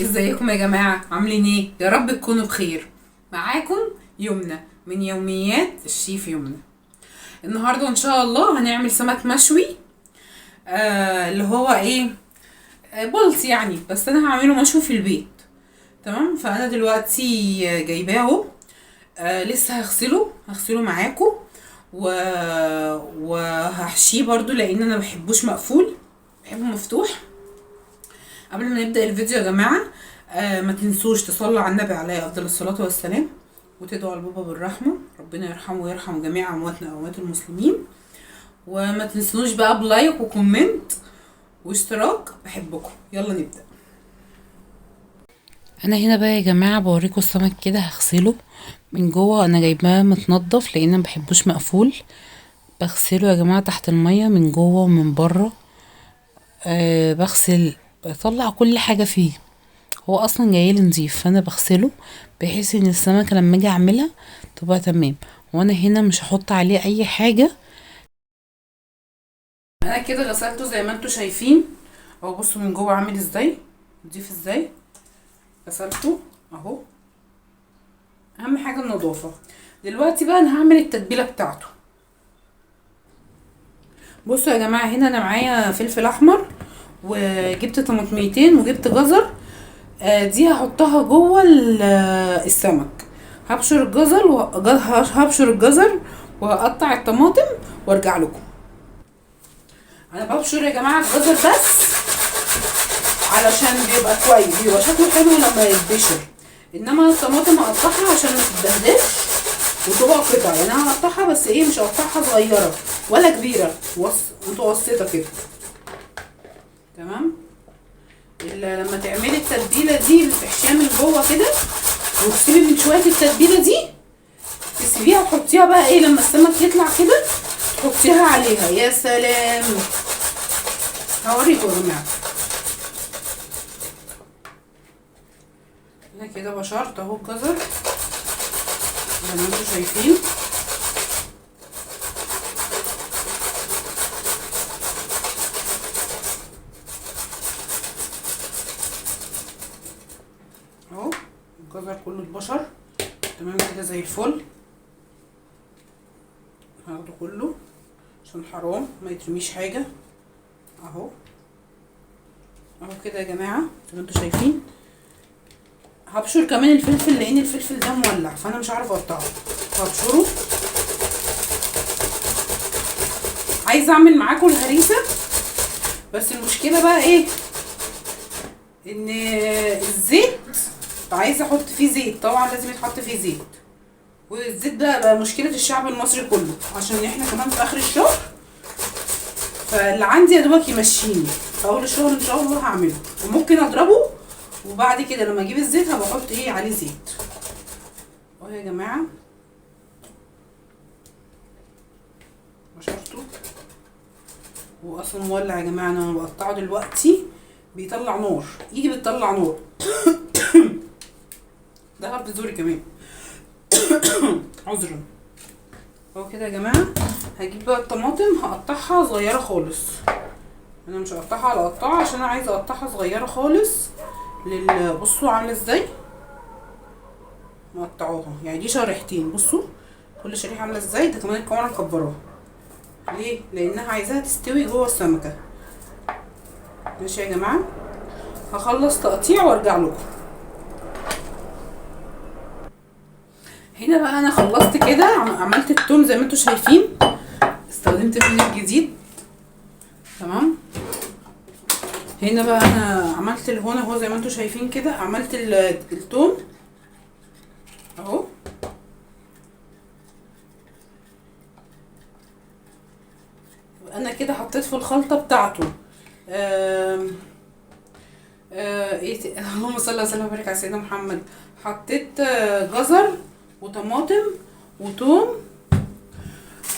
ازيكم يا جماعة؟ عاملين ايه؟ يا رب تكونوا بخير. معاكم يمنى من يوميات الشيف يمنى. النهاردة ان شاء الله هنعمل سمك مشوي. اللي هو ايه، بولت يعني، بس انا هعمله مشوي في البيت. تمام. فانا دلوقتي جايباه اهو. لسه هغسله معاكم و... وهحشيه برضو لان انا بحبوش مقفول، بحبه مفتوح. قبل ما نبدأ الفيديو يا جماعة، ما تنسوش تصلوا على النبي عليه أفضل الصلاة والسلام، وتدعوا لبابا بالرحمة، ربنا يرحمه ويرحم جميع أمواتنا وأموات المسلمين. وما تنسوش بقى بلايك وكومنت واشتراك. بحبكم. يلا نبدأ. انا هنا بقى يا جماعه بوريكم السمك كده، هغسله من جوه. انا جايباه متنضف لان ما بحبوش مقفول. بغسله يا جماعه تحت الميه من جوه ومن بره. بغسل، بطلع كل حاجه فيه. هو اصلا جايلي نضيف، فانا بغسله بحيث ان السمكه لما اجي اعملها تبقى تمام. وانا هنا مش هحط عليه اي حاجه. انا كده غسلته زي ما انتوا شايفين اهو. بصوا من جوه عامل ازاي، نضيف ازاي. غسلته اهو. اهم حاجه النظافه. دلوقتي بقى انا هعمل التتبيله بتاعته. بصوا يا جماعه، هنا انا معايا فلفل احمر، وجبت طماطميتين، وجبت جزر. دي هحطها جوه السمك. هبشر الجزر وهقطع الطماطم وارجع لكم. انا ببشر يا جماعه الجزر بس علشان بيبقى كويس، بيبقى شكله حلو لما يتبشر. انما الطماطم هقطعها عشان ما تتبهدلش وتبقى قطع. يعني انا هقطعها بس ايه، مش هقطعها صغيره ولا كبيره، متوسطه كده. تمام. لما تعملي التتبيله دي بتحشيها من جوه كده، وتسيبي من شويه التتبيله دي، تسيبيها وتحطيها بقى ايه لما السمك يطلع كده، تحطيها عليها. يا سلام. هوريكم يا جماعه. انا كده بشرت اهو الجزر زي ما انتوا شايفين. اهو الجزر كله اتبشر تمام كده زي الفل. هاخده كله عشان حرام ما يترميش حاجه. اهو كده يا جماعه زي ما انتوا شايفين. هبشر كمان الفلفل لان الفلفل ده مولع، فانا مش عارفه اقطعه، هبشره. عايزه اعمل معاكم الهريسه، بس المشكله بقى ايه، ان الزيت عايزه احط فيه زيت. طبعا لازم يتحط فيه زيت، والزيت ده بقى مشكله الشعب المصري كله، عشان احنا كمان في اخر الشهر. فاللي عندي يا دوبك يمشيني في اول الشهر ان شاء الله هعمله، وممكن اضربه، وبعد كده لما اجيب الزيت هبقى احط ايه عليه زيت. اهو يا جماعه بشرته. هو اصلا مولع يا جماعه، انا بقطعه دلوقتي بيطلع نار، ايدي بتطلع نار. ده هبد زوري كمان. عذرا. اهو كده يا جماعه. هجيب بقى الطماطم هقطعها صغيره خالص. انا مش هقطعها على قطعه عشان انا عايزه اقطعها صغيره خالص. بصوا عامله ازاي مقطعوها، يعني دي شريحتين. بصوا كل شريحه عامله ازاي. ده كمان الكاميرا مكبراها ليه؟ لانها عايزاها تستوي جوه السمكه. ماشي يا جماعه. هخلص تقطيع وارجع لكم. هنا بقى انا خلصت كده، عملت التوم زي ما انتوا شايفين. استخدمت فلفل جديد. تمام. هنا بقى انا عملت الهون اهو زي ما انتوا شايفين كده. عملت التوم اهو. انا كده حطيت في الخلطه بتاعته اللهم صل وسلم وبارك على سيدنا محمد. حطيت جزر وطماطم وتوم.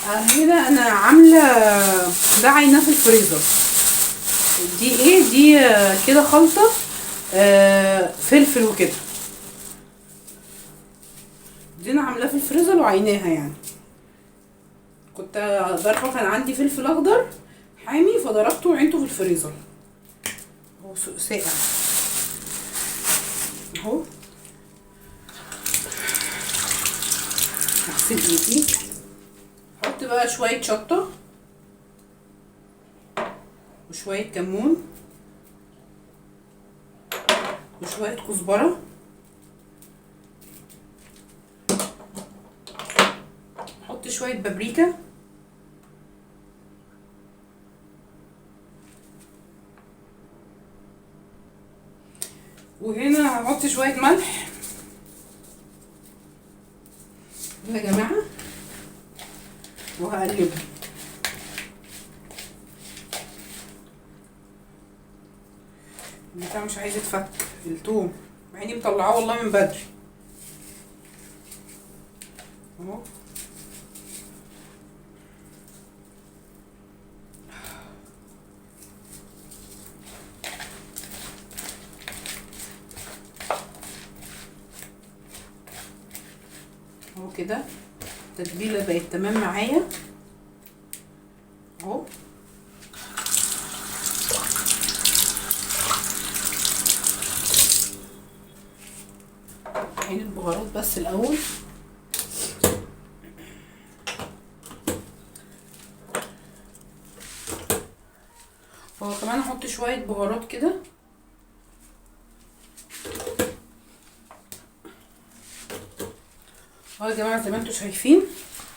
هنا انا عامله ده عيناه في الفريزر. دي ايه دي كده خلطه فلفل وكده. دي انا عاملاها في الفريزر وعيناها يعني. كنت ضربه، كان عندي فلفل اخضر حامي فضربته وعينته في الفريزر. هو ساقع. اهو. اغسل ايدي. احط بقى شويه شطه وشويه كمون وشويه كزبره احط شويه بابريكا وهنا هحط شويه ملح يا جماعه وهقلبه. البتاع مش عايز يتفك التوم مع اني مطلعاه والله من بدري اهو. اهو كده التتبيله بقت تمام معايا اهو. عين البهارات بس الاول. هو كمان احط شويه بهارات كده اهو يا جماعه زي ما انتم شايفين.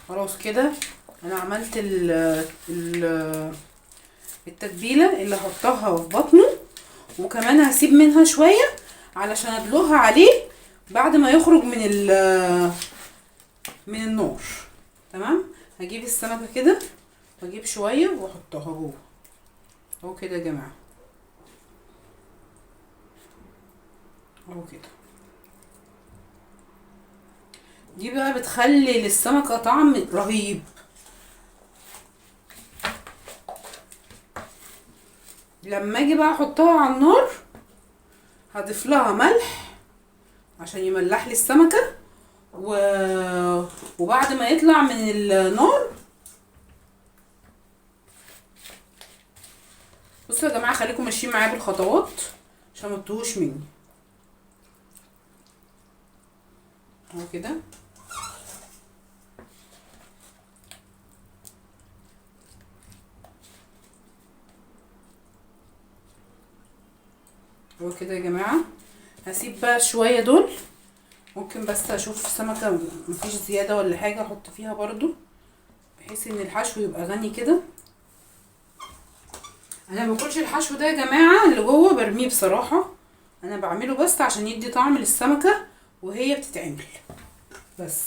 خلاص كده انا عملت التتبيله اللي هحطها في بطنه، وكمان هسيب منها شويه علشان ادلوها عليه بعد ما يخرج من النار. تمام. هجيب السمكه كده واجيب شويه واحطها جوه اهو كده يا جماعه اهو كده. دي بقى بتخلي للسمكه طعم رهيب. لما اجي بقى احطها على النار هضيف لها ملح عشان يملح لي السمكه وبعد ما يطلع من النار. بصوا يا جماعه خليكم ماشيين معايا بالخطوات عشان ما تتوهوش مني اهو كده. اهو كده يا جماعه. هسيب بقى شويه دول، ممكن بس اشوف سمكه مفيش زياده ولا حاجه احط فيها برضو بحيث ان الحشو يبقى غني كده. انا ما باكلش الحشو ده يا جماعه اللي جوه، برميه بصراحه. انا بعمله بس عشان يدي طعم للسمكه وهي بتتعمل بس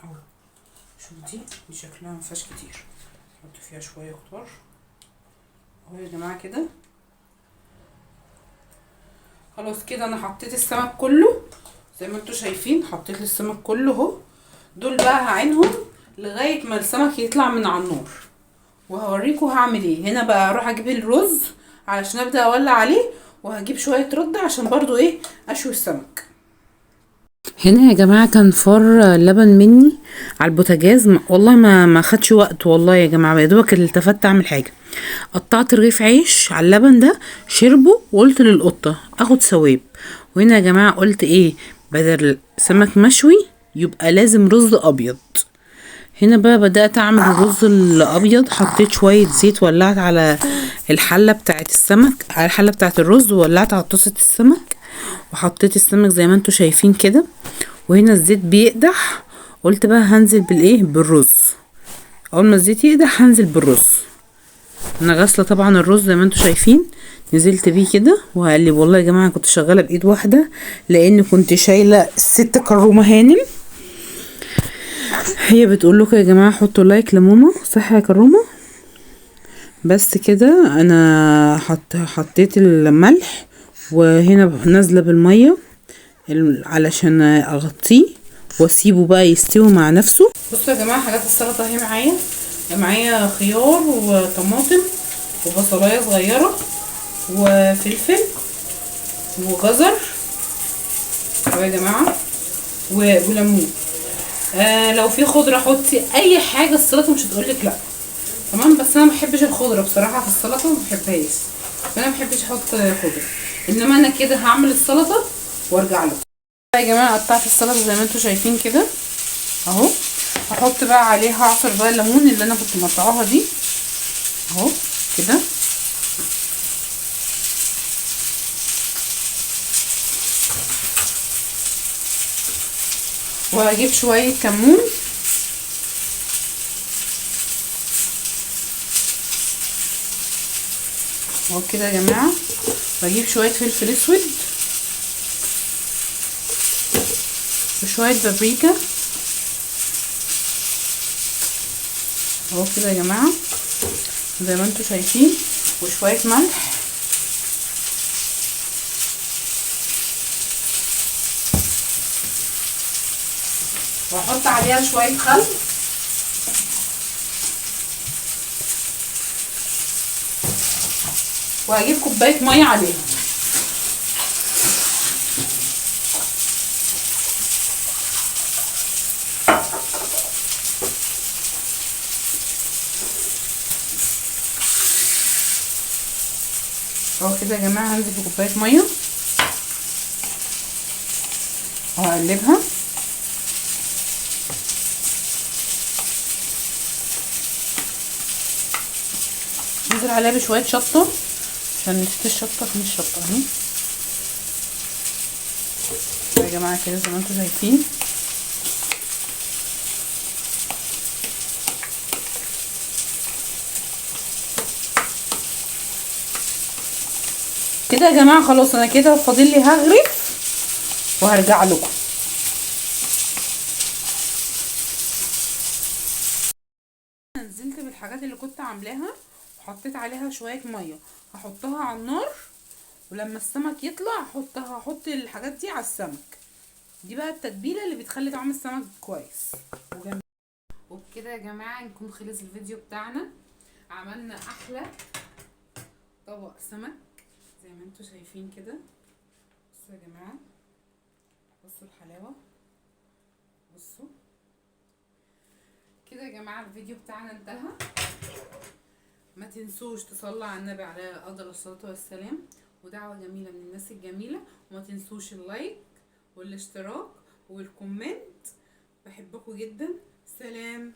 اهو. شوف دي شكلها مفيهاش كتير، احط فيها شويه خضار اهو يا جماعه كده. خلاص كده انا حطيت السمك كله زي ما انتوا شايفين. حطيت السمك كله اهو. دول بقى هعينهم لغايه ما السمك يطلع من على النار وهوريكم هعمل ايه. هنا بقى اروح اجيب الرز علشان ابدا اولع عليه، وهجيب شويه رد عشان برضو ايه اشوي السمك. هنا يا جماعه كان فار لبن مني على البوتاجاز، والله ما خدش وقت والله يا جماعه، يا دوبك التفت اعمل حاجه. قطعت رغيف عيش على اللبن ده شربه، وقلت للقطه اخد ثواب. وهنا يا جماعه قلت ايه، بدل سمك مشوي يبقى لازم رز ابيض. هنا بقى بدأت اعمل الرز الابيض. حطيت شوية زيت، ولعت على الحلة بتاعت السمك، على الحلة بتاعت الرز، وولعت على طاسة السمك، وحطيت السمك زي ما انتوا شايفين كده. وهنا الزيت بيقدح، قلت بقى هنزل بالايه، بالرز. اول ما الزيت يقدح هنزل بالرز. انا غاسله طبعا الرز زي ما انتوا شايفين، نزلت بيه كده وهقلب. والله يا جماعه كنت شغاله بايد واحده لان كنت شايله الست كرومه هانم. هي بتقول لكم يا جماعه حطوا لايك لماما، صح يا كرومه؟ بس كده انا حطيت الملح، وهنا نازله بالميه علشان اغطيه واسيبه بقى يستوي مع نفسه. بصوا يا جماعه حاجات السلطه اهي معايا خيار وطماطم وبصلايه صغيره وفلفل وجزر يا جماعه وليمون. لو في خضره حطي اي حاجه، السلطه مش هتقولك لا. تمام. بس انا ما بحبش الخضره بصراحه في السلطه، ما بحبهاش. فانا ما بحبش احط خضره. انما انا كده هعمل السلطه وارجع لكم. يا جماعه قطعت السلطه زي ما انتم شايفين كده اهو. هحط بقى عليها عصر بقى الليمون اللي انا كنت مقطعاها دي اهو كده. وهجيب شويه كمون اهو كده يا جماعه. واجيب شويه فلفل اسود وشويه بابريكا اهو كده يا جماعه زي ما انتم شايفين، وشويه ملح واحط عليها شويه خل وهجيب كوبايه ميه عليها. اهو كده يا جماعه هنزل بكوبايه ميه وهقلبها. ننزل عليها بشويه شطه عشان نسيت الشطه فين الشطه اهي يا جماعه كده زي ما انتم شايفين. كده يا جماعه خلاص انا كده فاضل لي هغرف وهرجع لكم. نزلت بالحاجات اللي كنت عاملاها وحطيت عليها شويه ميه هحطها على النار، ولما السمك يطلع هحط الحاجات دي على السمك. دي بقى التتبيله اللي بتخلي طعم السمك كويس وجميل. وبكده يا جماعه نكون خلص الفيديو بتاعنا. عملنا احلى طبق سمك زي ما انتم شايفين كده. بصوا يا جماعه، بصوا الحلاوه، بصوا كده يا جماعه الفيديو بتاعنا انتهى. ما تنسوش تصلوا على النبي عليه افضل الصلاه والسلام، ودعوه جميله من الناس الجميله. وما تنسوش اللايك والاشتراك والكومنت. بحبكم جدا. سلام.